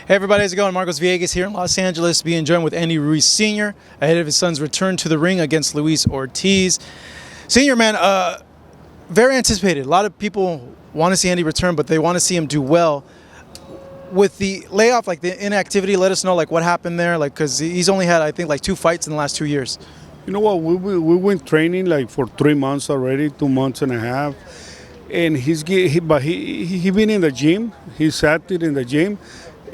Hey everybody, how's it going? Marcos Villegas here in Los Angeles, being joined with Andy Ruiz Sr. ahead of his son's return to the ring against Luis Ortiz. Senior, man, very anticipated. A lot of people want to see Andy return, but they want to see him do well. With the layoff, like the inactivity, let us know like what happened there, like because he's only had, I think, like 2 fights in the last 2 years. You know what? We went training like for 3 months already, 2 months and a half, and he been in the gym. He's active in the gym.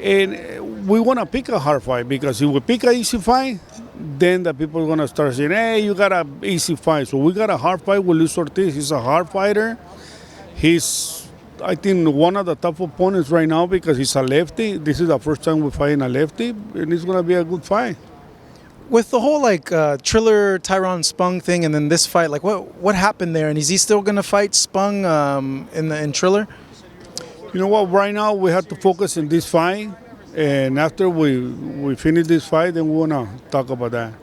And we want to pick a hard fight because if we pick an easy fight, then the people are going to start saying, hey, you got an easy fight. So we got a hard fight with Luis Ortiz. He's a hard fighter. He's, I think, one of the top opponents right now because he's a lefty. This is the first time we're fighting a lefty, and it's going to be a good fight. With the whole like Triller Tyron Spung thing, and then this fight, like what happened there? And is he still going to fight Spung in Triller? You know what? Right now we have to focus on this fight, and after we finish this fight, then we wanna talk about that.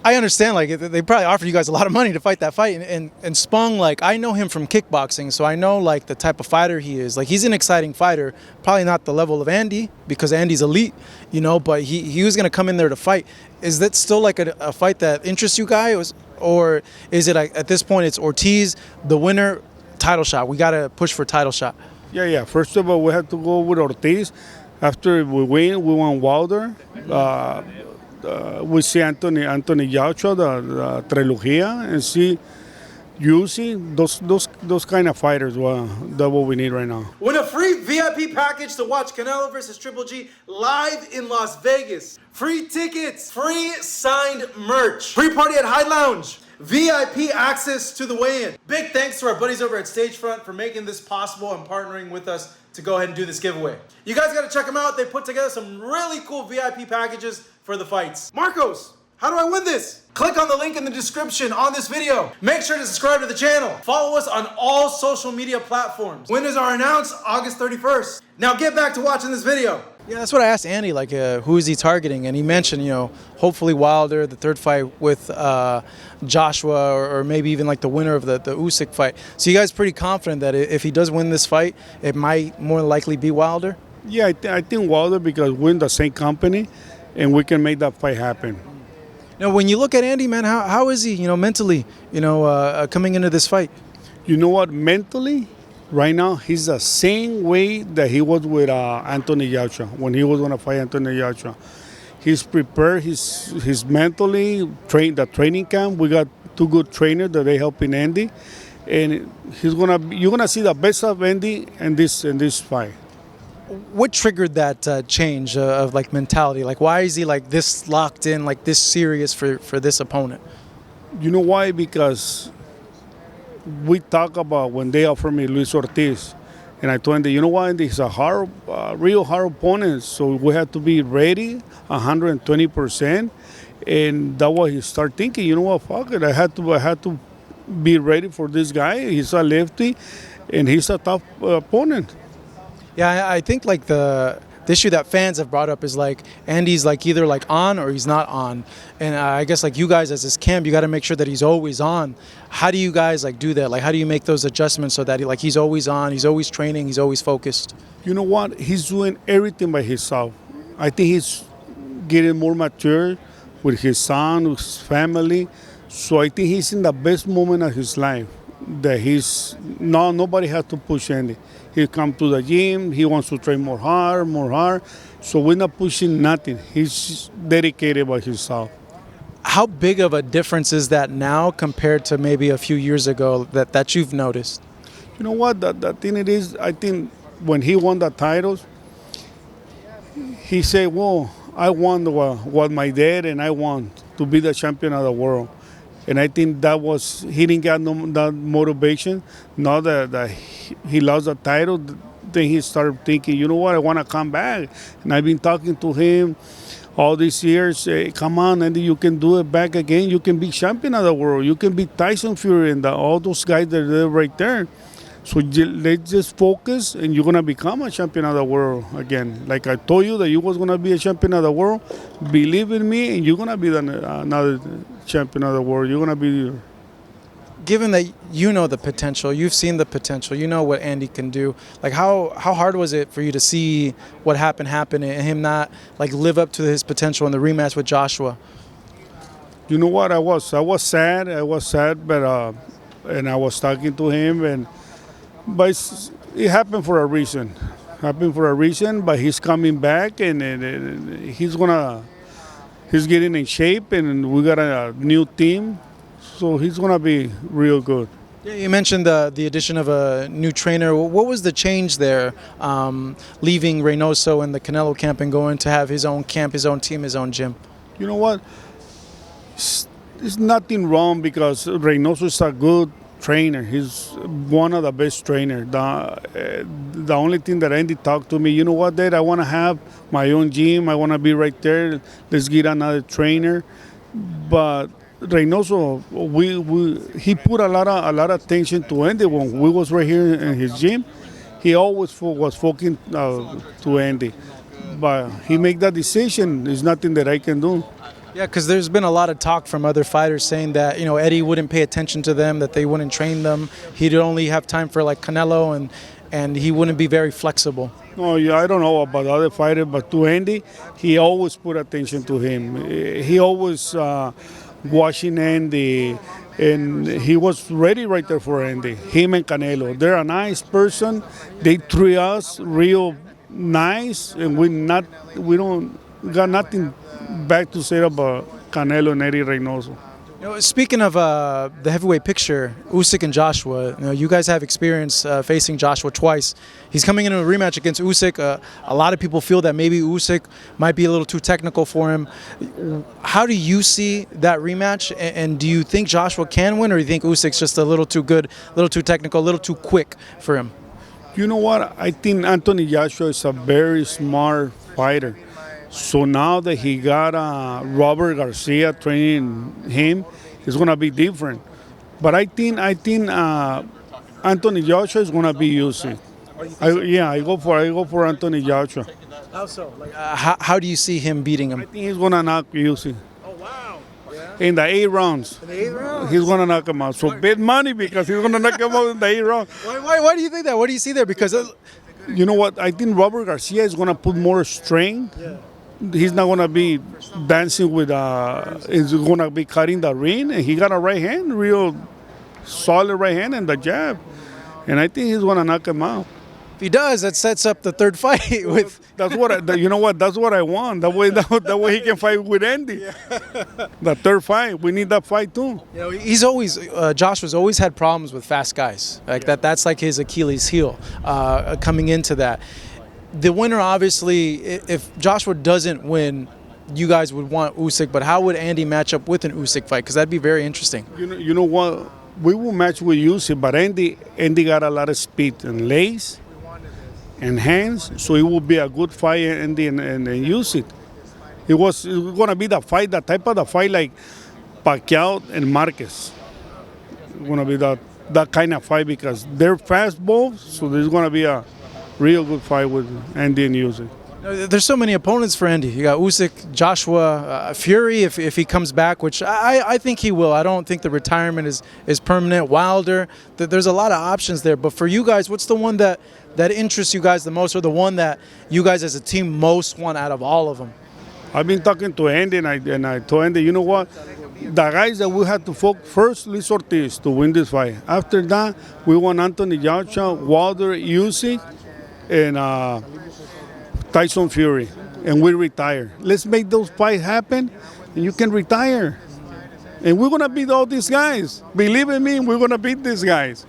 I understand. Like they probably offered you guys a lot of money to fight that fight, and Spung. Like I know him from kickboxing, so I know like the type of fighter he is. Like he's an exciting fighter. Probably not the level of Andy because Andy's elite, you know. But he was gonna come in there to fight. Is that still like a fight that interests you guys, or is it like, at this point it's Ortiz, the winner? Title shot. We got to push for title shot. Yeah. First of all, we have to go with Ortiz. After we win, we want Wilder. We see Anthony Joshua, the Trilogía, and see Usyk. Those kind of fighters. That's what we need right now. Win a free VIP package to watch Canelo versus Triple G live in Las Vegas. Free tickets, free signed merch, free party at High Lounge. VIP access to the weigh-in. Big thanks to our buddies over at Stagefront for making this possible and partnering with us to go ahead and do this giveaway. You guys got to check them out. They put together some really cool VIP packages for the fights. Marcos, how do I win this? Click on the link in the description on this video. Make sure to subscribe to the channel. Follow us on all social media platforms. Winners are announced August 31st. Now get back to watching this video. Yeah, that's what I asked Andy, like who is he targeting? And he mentioned, you know, hopefully Wilder, the third fight with Joshua, or maybe even like the winner of the Usyk fight. So you guys pretty confident that if he does win this fight, it might more likely be Wilder? Yeah, I think Wilder because we're in the same company and we can make that fight happen. Now, when you look at Andy, man, how is he, you know, mentally, you know, coming into this fight? You know what, mentally? Right now, he's the same way that he was with Anthony Joshua when he was going to fight Anthony Joshua. He's prepared. He's mentally trained. The training camp, we got 2 good trainers that they helping Andy, and you're gonna see the best of Andy in this fight. What triggered that change of like mentality? Like, why is he like this locked in, like this serious for this opponent? You know why? Because we talk about when they offered me Luis Ortiz, and I told him, you know what, he's a real hard opponent, so we have to be ready 120%, and that was he started thinking, you know what, fuck it, I had to be ready for this guy. He's a lefty, and he's a tough opponent. Yeah, I think like the issue that fans have brought up is like Andy's like either like on or he's not on, and I guess like you guys as his camp, you got to make sure that he's always on. How do you guys like do that? Like how do you make those adjustments so that he's always on, he's always training, he's always focused? You know what? He's doing everything by himself. I think he's getting more mature with his son, with his family. So I think he's in the best moment of his life. That nobody has to push Andy. He come to the gym, he wants to train more hard. So we're not pushing nothing. He's dedicated by himself. How big of a difference is that now compared to maybe a few years ago that you've noticed? You know what, the thing it is, I think when he won the titles, he said, well, I won what my dad and I want to be the champion of the world. And I think he didn't get that motivation. Now that he lost the title, then he started thinking, you know what, I want to come back. And I've been talking to him all these years. Come on, Andy, you can do it back again. You can be champion of the world. You can be Tyson Fury and all those guys that are right there. So let's just focus, and you're going to become a champion of the world again. Like I told you that you was going to be a champion of the world. Believe in me, and you're going to be another champion of the world. You're going to be given that you know the potential, you've seen the potential, you know what Andy can do. Like how hard was it for you to see what happened and him not like live up to his potential in the rematch with Joshua? You know what? I was sad. But and I was talking to him, but it happened for a reason. But he's coming back, and he's getting in shape, and we got a new team, so he's gonna be real good. Yeah, you mentioned the addition of a new trainer. What was the change there, leaving Reynoso and the Canelo camp and going to have his own camp, his own team, his own gym? You know what? There's nothing wrong because Reynoso is a good trainer. He's one of the best trainers. The only thing that Andy talked to me, you know what, Dad, I want to have my own gym. I want to be right there. Let's get another trainer. But Reynoso, he put a lot of attention to Andy when we was right here in his gym. He always was focusing to Andy. But he made that decision. There's nothing that I can do. Yeah, because there's been a lot of talk from other fighters saying that, you know, Eddy wouldn't pay attention to them, that they wouldn't train them. He'd only have time for like Canelo, and he wouldn't be very flexible. No, yeah, I don't know about other fighters, but to Andy, he always put attention to him. He always watching Andy, and he was ready right there for Andy. Him and Canelo, they're a nice person. They treat us real nice, and we don't got nothing back to say about Canelo and Eddy Reynoso. You know, speaking of the heavyweight picture, Usyk and Joshua, you know, you guys have experience facing Joshua twice. He's coming into a rematch against Usyk. A lot of people feel that maybe Usyk might be a little too technical for him. How do you see that rematch? And do you think Joshua can win, or do you think Usyk's just a little too good, a little too technical, a little too quick for him? You know what? I think Anthony Joshua is a very smart fighter. So now that he got Robert Garcia training him, it's gonna be different. But I think Anthony Joshua is gonna be Usyk. I go for Anthony Joshua. How so? Like, how do you see him beating him? I think he's gonna knock Usyk. Oh wow! Yeah. In the 8 rounds. In the 8 rounds. He's gonna knock him out. So bet money because he's gonna knock him out in the 8 rounds. Why do you think that? What do you see there? Because you know what? I think Robert Garcia is gonna put more strength. Yeah. He's not gonna be dancing with. He's gonna be cutting the ring, and he got a right hand, real solid right hand, and the jab, and I think he's gonna knock him out. If he does, that sets up the third fight with. That's what you know. What that's what I want. That way he can fight with Andy. Yeah. The third fight, we need that fight too. You know, he's always Joshua's always had problems with fast guys. Like that's like his Achilles heel. Coming into that. The winner, obviously, if Joshua doesn't win, you guys would want Usyk, but how would Andy match up with an Usyk fight? Because that'd be very interesting. You know what? We will match with Usyk, but Andy got a lot of speed and legs and hands, so it will be a good fight, Andy and Usyk. It was going to be the type of the fight like Pacquiao and Marquez. It's going to be that kind of fight because they're fast both, so there's going to be a real good fight with Andy and Usyk. There's so many opponents for Andy. You got Usyk, Joshua, Fury if he comes back, which I think he will. I don't think the retirement is permanent. Wilder, there's a lot of options there. But for you guys, what's the one that interests you guys the most, or the one that you guys as a team most want out of all of them? I've been talking to Andy, and I told Andy, you know what? The guys that we had to focus first, Luis Ortiz to win this fight. After that, we want Anthony Joshua, Wilder, Usyk, and Tyson Fury, and we retire. Let's make those fights happen, and you can retire. And we're gonna beat all these guys. Believe in me, we're gonna beat these guys.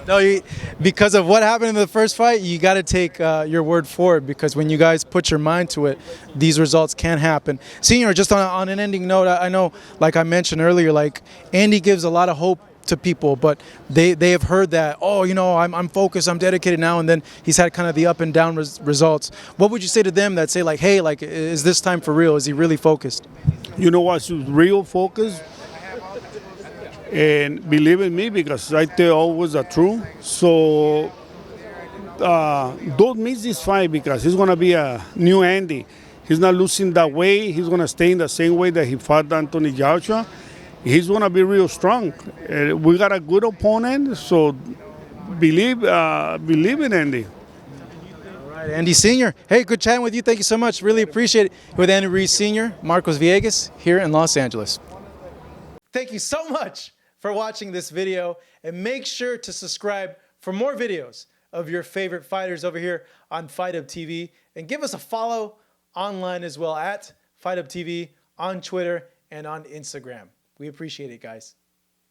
No, because of what happened in the first fight, you got to take your word for it. Because when you guys put your mind to it, these results can happen. Senior, just on an ending note, I know, like I mentioned earlier, like Andy gives a lot of hope to people, but they have heard that, oh, you know, I'm focused, I'm dedicated now, and then he's had kind of the up and down results. What would you say to them that say like, hey, like, is this time for real? Is he really focused? You know what's real focus? And believe in me, because I tell always the truth. So don't miss this fight, because he's gonna be a new Andy. He's not losing that way. He's gonna stay in the same way that he fought Anthony Joshua. he's going to be real strong. We got a good opponent, so believe in Andy. All right, Andy Sr. Hey, good chatting with you. Thank you so much. Really appreciate it. With Andy Ruiz Sr., Marcos Villegas here in Los Angeles. Thank you so much for watching this video, and make sure to subscribe for more videos of your favorite fighters over here on Fight Up TV, and give us a follow online as well at Fight Up TV on Twitter and on Instagram. We appreciate it, guys.